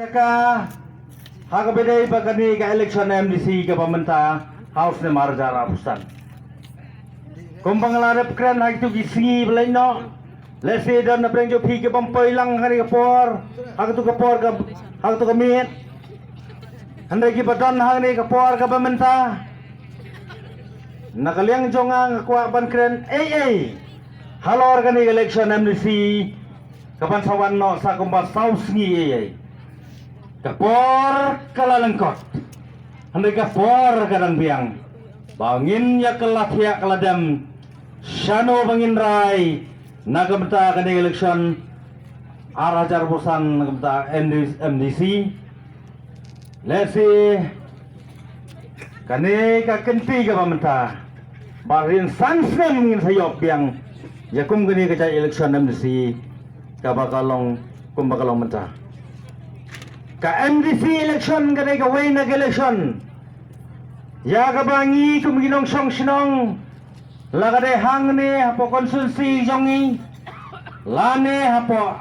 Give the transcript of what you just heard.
Saka hagabedai bagani ka election MDC ka pamenta house ni Marjara Pustan. Kung panglarap kran hag tu gisingi belai no. Lesi dan na prengjo pi ke pampai lang hari kapor. Hag tu kapor ka hag tu kamit. Handai ki badan hag ni kapor ka pamenta. Nakaliang jongang kuwa ban kran halor ka ni election MDC kapan sawan no sa kumpas saus ngi kapor kalalengkot handai kapor kadang biang bangin ya kelafia keladam shano bangin rai nagamta kani election arajar bosan nagamta MDC lesi kani ka kenti ka pamenta barin sansem ngin sayop biang yakum kani ka election MDC ka bakalong kumbakalong menta ka MDC election ka ka way nag election ya ka bangi kumiginong song sinong lagade hang ni hapo konsulsi jongi lane hapo